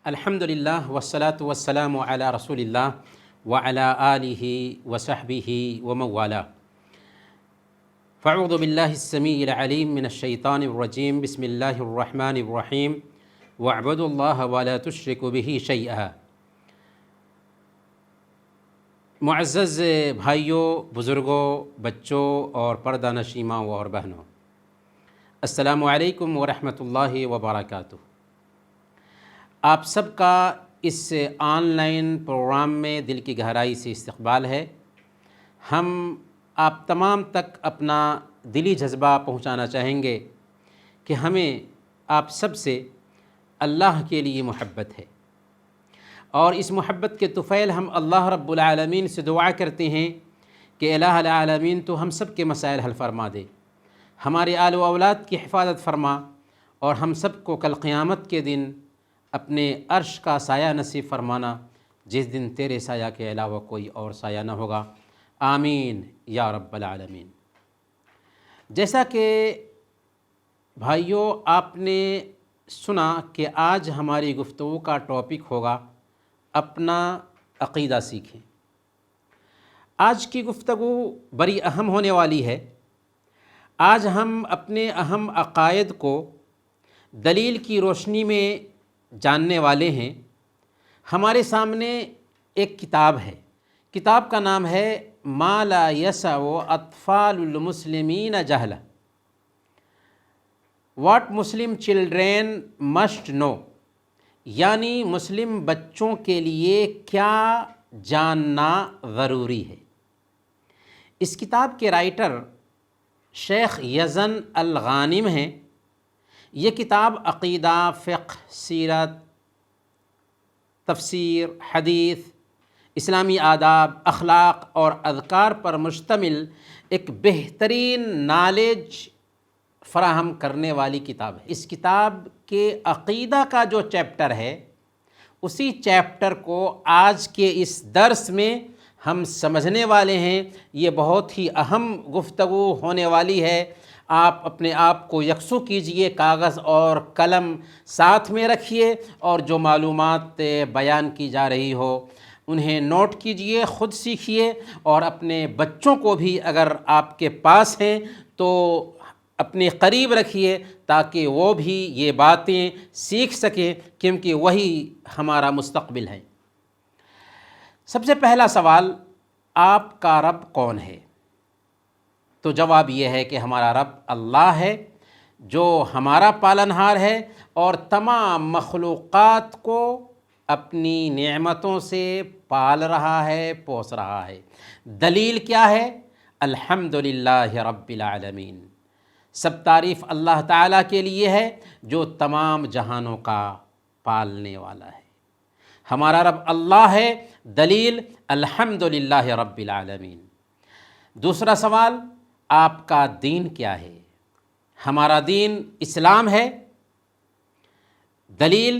الحمدللہ والصلاة والسلام علی رسول اللہ وعلی آلہ وصحبہ ومن والاه. فاعوذ باللہ السمیع العلیم من الشیطان الرجیم. بسم اللہ الرحمن الرحیم. واعبدوا اللہ ولا تشرکوا بہ شیئا. معزز بھائیوں، بزرگوں، بچوں اور پردہ نشین ماؤں اور بہنوں، السلام علیکم ورحمۃ اللہ وبرکاتہ. آپ سب کا اس آن لائن پروگرام میں دل کی گہرائی سے استقبال ہے. ہم آپ تمام تک اپنا دلی جذبہ پہنچانا چاہیں گے کہ ہمیں آپ سب سے اللہ کے لیے محبت ہے، اور اس محبت کے طفیل ہم اللہ رب العالمین سے دعا کرتے ہیں کہ الہ العالمین تو ہم سب کے مسائل حل فرما دے، ہمارے آل و اولاد کی حفاظت فرما، اور ہم سب کو کل قیامت کے دن اپنے عرش کا سایہ نصیب فرمانا، جس دن تیرے سایہ کے علاوہ کوئی اور سایہ نہ ہوگا. آمین یا رب العالمین. جیسا کہ بھائیوں آپ نے سنا کہ آج ہماری گفتگو کا ٹاپک ہوگا اپنا عقیدہ سیکھیں. آج کی گفتگو بڑی اہم ہونے والی ہے. آج ہم اپنے اہم عقائد کو دلیل کی روشنی میں جاننے والے ہیں. ہمارے سامنے ایک کتاب ہے. کتاب کا نام ہے ما لا یسع اطفال المسلمین جہلہ، what Muslim children must know, یعنی مسلم بچوں کے لیے کیا جاننا ضروری ہے. اس کتاب کے رائٹر شیخ یزن الغانم ہیں. یہ کتاب عقیدہ، فقہ، سیرت، تفسیر، حدیث، اسلامی آداب، اخلاق اور اذکار پر مشتمل ایک بہترین نالج فراہم کرنے والی کتاب ہے. اس کتاب کے عقیدہ کا جو چیپٹر ہے، اسی چیپٹر کو آج کے اس درس میں ہم سمجھنے والے ہیں. یہ بہت ہی اہم گفتگو ہونے والی ہے. آپ اپنے آپ کو یکسو کیجئے، کاغذ اور قلم ساتھ میں رکھیے، اور جو معلومات بیان کی جا رہی ہو انہیں نوٹ کیجئے، خود سیکھیے، اور اپنے بچوں کو بھی اگر آپ کے پاس ہیں تو اپنے قریب رکھیے تاکہ وہ بھی یہ باتیں سیکھ سکیں، کیونکہ وہی ہمارا مستقبل ہے. سب سے پہلا سوال، آپ کا رب کون ہے؟ تو جواب یہ ہے کہ ہمارا رب اللہ ہے، جو ہمارا پالنہار ہے اور تمام مخلوقات کو اپنی نعمتوں سے پال رہا ہے، پوس رہا ہے. دلیل کیا ہے؟ الحمدللہ رب العالمین. سب تعریف اللہ تعالیٰ کے لیے ہے جو تمام جہانوں کا پالنے والا ہے. ہمارا رب اللہ ہے. دلیل الحمدللہ رب العالمین. دوسرا سوال، آپ کا دین کیا ہے؟ ہمارا دین اسلام ہے. دلیل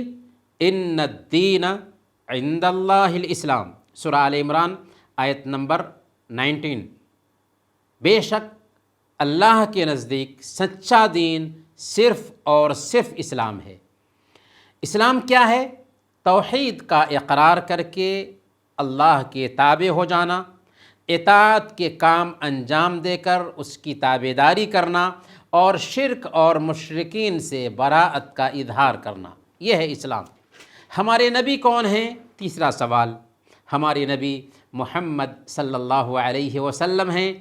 ان الدین عند اللہ الاسلام. سورہ آل عمران آیت نمبر 19. بے شک اللہ کے نزدیک سچا دین صرف اور صرف اسلام ہے. اسلام کیا ہے؟ توحید کا اقرار کر کے اللہ کے تابع ہو جانا، اطاعت کے کام انجام دے کر اس کی تابعداری کرنا، اور شرک اور مشرکین سے براءت کا اظہار کرنا، یہ ہے اسلام. ہمارے نبی کون ہیں؟ تیسرا سوال، ہمارے نبی محمد صلی اللہ علیہ وسلم ہیں.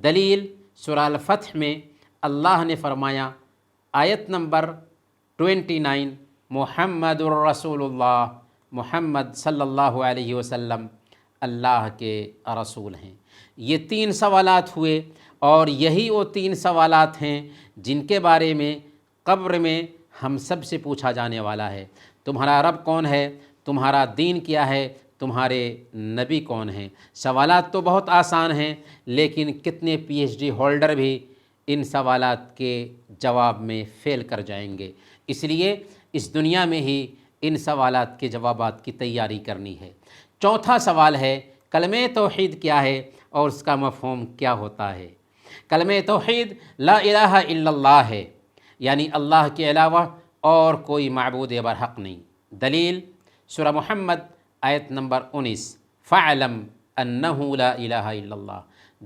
دلیل سورہ الفتح میں اللہ نے فرمایا، آیت نمبر 29، محمد الرسول اللہ، محمد صلی اللہ علیہ وسلم اللہ کے رسول ہیں. یہ 3 سوالات ہوئے، اور یہی وہ 3 سوالات ہیں جن کے بارے میں قبر میں ہم سب سے پوچھا جانے والا ہے. تمہارا رب کون ہے؟ تمہارا دین کیا ہے؟ تمہارے نبی کون ہیں؟ سوالات تو بہت آسان ہیں، لیکن کتنے PhD ہولڈر بھی ان سوالات کے جواب میں فیل کر جائیں گے. اس لیے اس دنیا میں ہی ان سوالات کے جوابات کی تیاری کرنی ہے. چوتھا سوال ہے، کلمہ توحید کیا ہے اور اس کا مفہوم کیا ہوتا ہے؟ کلمہ توحید لا الہ الا اللہ ہے، یعنی اللہ کے علاوہ اور کوئی معبود برحق نہیں. دلیل سورہ محمد آیت نمبر 19، فَعْلَمْ أَنَّهُ لَا إِلَهَ إِلَّا اللَّهُ،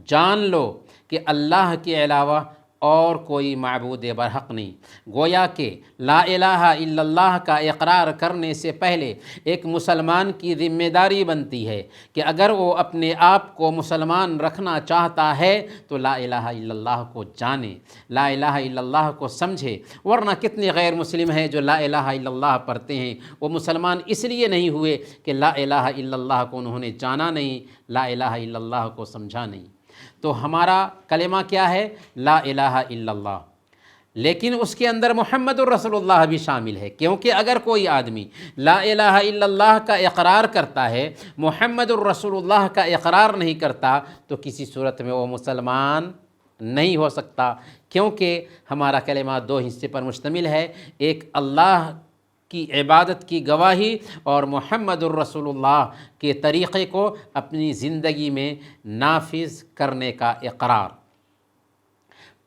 جان لو کہ اللہ کے علاوہ اور کوئی معبود برحق نہیں۔ گویا کہ لا الہ الا اللہ کا اقرار کرنے سے پہلے ایک مسلمان کی ذمہ داری بنتی ہے کہ اگر وہ اپنے آپ کو مسلمان رکھنا چاہتا ہے تو لا الہ الا اللہ کو جانے، لا الہ الا اللہ کو سمجھے۔ ورنہ کتنے غیر مسلم ہیں جو لا الہ الا اللہ پڑھتے ہیں، وہ مسلمان اس لیے نہیں ہوئے کہ لا الہ الا اللہ کو انہوں نے جانا نہیں، لا الہ الا اللہ کو سمجھا نہیں۔ تو ہمارا کلمہ کیا ہے؟ لا الہ الا اللہ، لیکن اس کے اندر محمد الرسول اللہ بھی شامل ہے، کیونکہ اگر کوئی آدمی لا الہ الا اللہ کا اقرار کرتا ہے، محمد الرسول اللہ کا اقرار نہیں کرتا، تو کسی صورت میں وہ مسلمان نہیں ہو سکتا، کیونکہ ہمارا کلمہ دو حصے پر مشتمل ہے، ایک اللہ کی عبادت کی گواہی اور محمد الرسول اللہ کے طریقے کو اپنی زندگی میں نافذ کرنے کا اقرار۔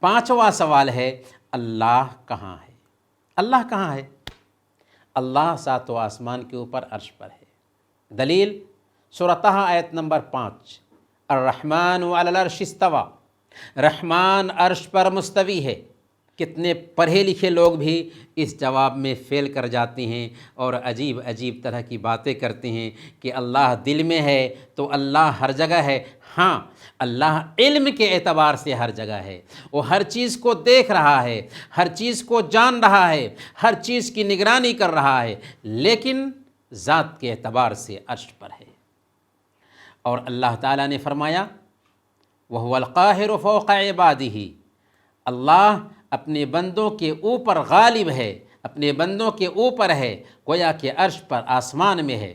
پانچواں سوال ہے، اللہ کہاں ہے؟ اللہ کہاں ہے؟ اللہ ساتوں آسمان کے اوپر عرش پر ہے۔ دلیل سورہ طہ آیت نمبر 5، الرحمن علی العرش استوی، رحمان عرش پر مستوی ہے۔ کتنے پڑھے لکھے لوگ بھی اس جواب میں فیل کر جاتے ہیں اور عجیب عجیب طرح کی باتیں کرتے ہیں کہ اللہ دل میں ہے تو اللہ ہر جگہ ہے۔ ہاں، اللہ علم کے اعتبار سے ہر جگہ ہے، وہ ہر چیز کو دیکھ رہا ہے، ہر چیز کو جان رہا ہے، ہر چیز کی نگرانی کر رہا ہے، لیکن ذات کے اعتبار سے عرش پر ہے۔ اور اللہ تعالیٰ نے فرمایا وَهُوَ الْقَاهِرُ فَوْقَ عِبَادِهِ، اللہ اپنے بندوں کے اوپر غالب ہے، اپنے بندوں کے اوپر ہے، گویا کہ عرش پر آسمان میں ہے۔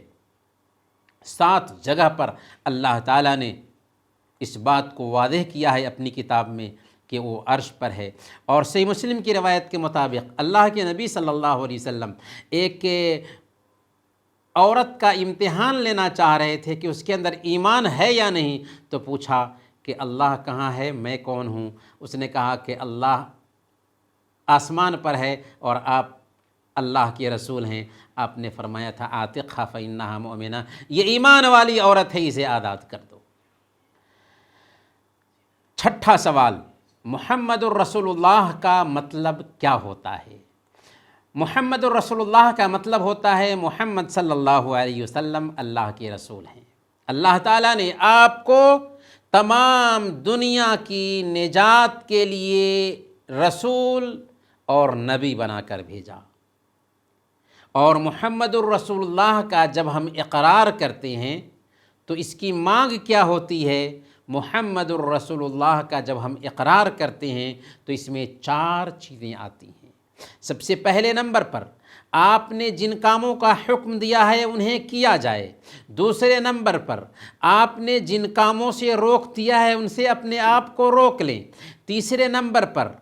7 جگہ پر اللہ تعالیٰ نے اس بات کو واضح کیا ہے اپنی کتاب میں کہ وہ عرش پر ہے۔ اور صحیح مسلم کی روایت کے مطابق اللہ کے نبی صلی اللہ علیہ وسلم ایک عورت کا امتحان لینا چاہ رہے تھے کہ اس کے اندر ایمان ہے یا نہیں، تو پوچھا کہ اللہ کہاں ہے، میں کون ہوں؟ اس نے کہا کہ اللہ آسمان پر ہے اور آپ اللہ کے رسول ہیں۔ آپ نے فرمایا تھا عاتقھا فإنھا مؤمنہ، یہ ایمان والی عورت ہے، اسے آزاد کر دو۔ چھٹا سوال، محمد الرسول اللہ کا مطلب کیا ہوتا ہے؟ محمد الرسول اللہ کا مطلب ہوتا ہے محمد صلی اللہ علیہ وسلم اللہ کے رسول ہیں۔ اللہ تعالیٰ نے آپ کو تمام دنیا کی نجات کے لیے رسول اور نبی بنا کر بھیجا۔ اور محمد الرسول اللہ کا جب ہم اقرار کرتے ہیں تو اس کی مانگ کیا ہوتی ہے؟ محمد الرسول اللہ کا جب ہم اقرار کرتے ہیں تو اس میں 4 چیزیں آتی ہیں۔ سب سے پہلے نمبر پر آپ نے جن کاموں کا حکم دیا ہے انہیں کیا جائے۔ دوسرے نمبر پر آپ نے جن کاموں سے روک دیا ہے ان سے اپنے آپ کو روک لیں۔ تیسرے نمبر پر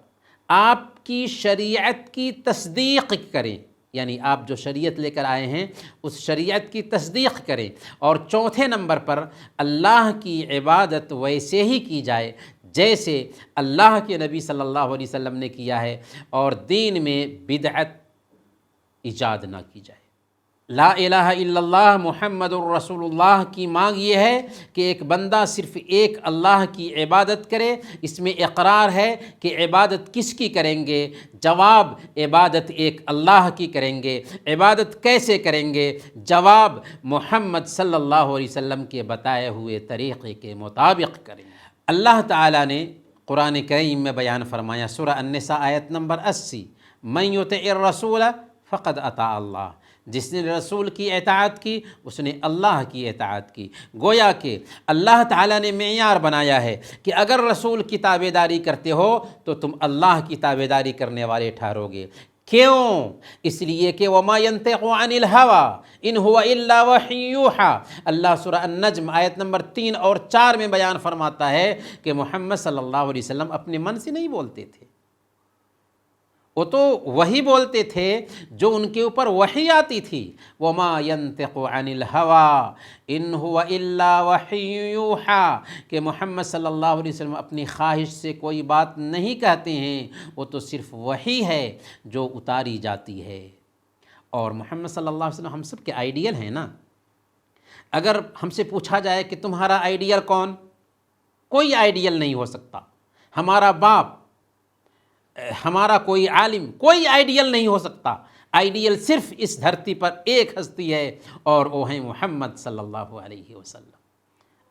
آپ کی شریعت کی تصدیق کریں، یعنی آپ جو شریعت لے کر آئے ہیں اس شریعت کی تصدیق کریں۔ اور چوتھے نمبر پر اللہ کی عبادت ویسے ہی کی جائے جیسے اللہ کے نبی صلی اللہ علیہ وسلم نے کیا ہے، اور دین میں بدعت ایجاد نہ کی جائے۔ لا الہ الا اللہ محمد الرسول اللہ کی مانگ یہ ہے کہ ایک بندہ صرف ایک اللہ کی عبادت کرے۔ اس میں اقرار ہے کہ عبادت کس کی کریں گے؟ جواب، عبادت ایک اللہ کی کریں گے۔ عبادت کیسے کریں گے؟ جواب، محمد صلی اللہ علیہ وسلم کے بتائے ہوئے طریقے کے مطابق کریں گے۔ اللہ تعالیٰ نے قرآن کریم میں بیان فرمایا، سورہ النساء آیت نمبر 80، من یطع الرسول فقد اطاع اللہ، جس نے رسول کی اطاعت کی اس نے اللہ کی اطاعت کی۔ گویا کہ اللہ تعالیٰ نے معیار بنایا ہے کہ اگر رسول کی تابع داری کرتے ہو تو تم اللہ کی تابع داری کرنے والے ٹھہرو گے۔ کیوں؟ اس لیے کہ وما ينطق عن الهوى ان هو الا وحی یوحى، اللہ سورہ النجم آیت نمبر 3 اور 4 میں بیان فرماتا ہے کہ محمد صلی اللہ علیہ وسلم اپنے من سے نہیں بولتے تھے، وہ تو وہی بولتے تھے جو ان کے اوپر وحی آتی تھی۔ وما ينطق عن الهوى ان هو الا وحی یوحى، کہ محمد صلی اللہ علیہ وسلم اپنی خواہش سے کوئی بات نہیں کہتے ہیں، وہ تو صرف وحی ہے جو اتاری جاتی ہے۔ اور محمد صلی اللہ علیہ وسلم ہم سب کے آئیڈیل ہیں نا. اگر ہم سے پوچھا جائے کہ تمہارا آئیڈیل کون، کوئی آئیڈیل نہیں ہو سکتا. ہمارا باپ، ہمارا کوئی عالم، کوئی آئیڈیل نہیں ہو سکتا. آئیڈیل صرف اس دھرتی پر ایک ہستی ہے اور وہ ہیں محمد صلی اللہ علیہ وسلم.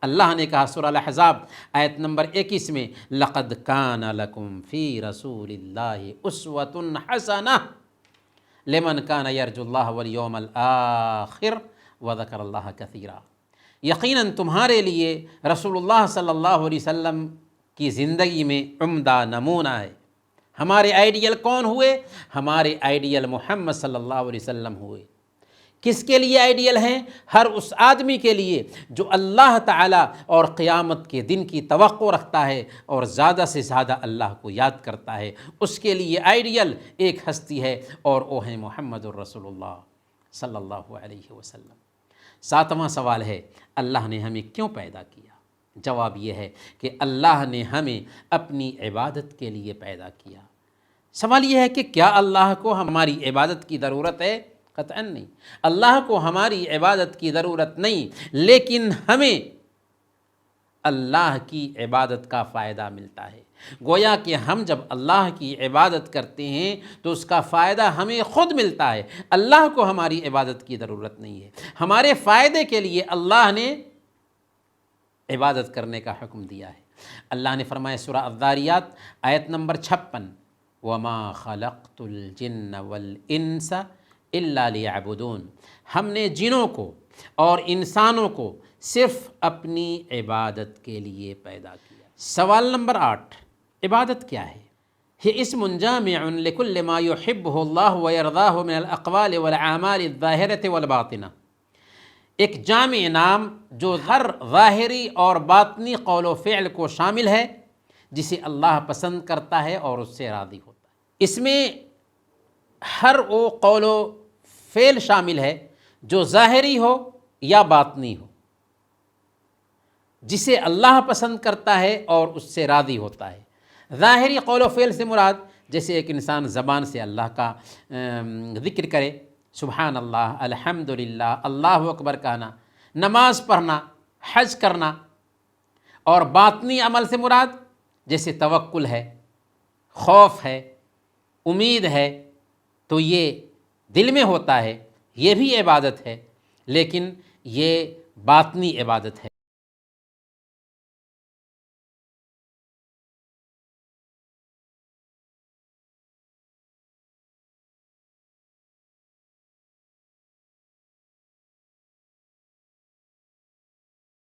اللہ نے کہا سورہ الاحزاب آیت نمبر 21 میں، لَقَدْ كَانَ لَكُمْ فِي رَسُولِ اللَّهِ أُسْوَةٌ حَسَنَةٌ لِمَنْ كَانَ يَرْجُو اللَّهَ وَالْيَوْمَ الْآخِرَ وَذَكَرَ اللَّهَ كَثِيرًا. یقیناً تمہارے لیے رسول اللہ صلی اللہ علیہ وسلم کی زندگی میں عمدہ نمونہ ہے. ہمارے آئیڈیل کون ہوئے؟ ہمارے آئیڈیل محمد صلی اللہ علیہ وسلم ہوئے. کس کے لیے آئیڈیل ہیں؟ ہر اس آدمی کے لیے جو اللہ تعالیٰ اور قیامت کے دن کی توقع رکھتا ہے اور زیادہ سے زیادہ اللہ کو یاد کرتا ہے. اس کے لیے آئیڈیل ایک ہستی ہے اور وہ ہیں محمد الرسول اللہ صلی اللہ علیہ وسلم. 7واں سوال ہے، اللہ نے ہمیں کیوں پیدا کیا؟ جواب یہ ہے کہ اللہ نے ہمیں اپنی عبادت کے لیے پیدا کیا. سوال یہ ہے کہ کیا اللہ کو ہماری عبادت کی ضرورت ہے؟ قطعاً نہیں. اللہ کو ہماری عبادت کی ضرورت نہیں، لیکن ہمیں اللہ کی عبادت کا فائدہ ملتا ہے. گویا کہ ہم جب اللہ کی عبادت کرتے ہیں تو اس کا فائدہ ہمیں خود ملتا ہے. اللہ کو ہماری عبادت کی ضرورت نہیں ہے. ہمارے فائدے کے لیے اللہ نے عبادت کرنے کا حکم دیا ہے. اللہ نے فرمایا سورہ الذاریات آیت نمبر 56، وَمَا خَلَقْتُ الْجِنَّ وَالْإِنسَ إِلَّا لِيَعْبُدُونَ. ہم نے جنوں کو اور انسانوں کو صرف اپنی عبادت کے لیے پیدا کیا. سوال نمبر 8، عبادت کیا ہے؟ یہ اسم جامع لكل ما يحبه الله ويرضاه من الاقوال والاعمال الظاهرة والباطنة. ایک جامع نام جو ہر ظاہری اور باطنی قول و فعل کو شامل ہے جسے اللہ پسند کرتا ہے اور اس سے راضی ہوتا ہے. اس میں ہر وہ قول و فعل شامل ہے جو ظاہری ہو یا باطنی ہو، جسے اللہ پسند کرتا ہے اور اس سے راضی ہوتا ہے. ظاہری قول و فعل سے مراد جیسے ایک انسان زبان سے اللہ کا ذکر کرے، سبحان اللہ، الحمدللہ، اللہ اکبر کہنا، نماز پڑھنا، حج کرنا. اور باطنی عمل سے مراد جیسے توکل ہے، خوف ہے، امید ہے، تو یہ دل میں ہوتا ہے، یہ بھی عبادت ہے، لیکن یہ باطنی عبادت ہے.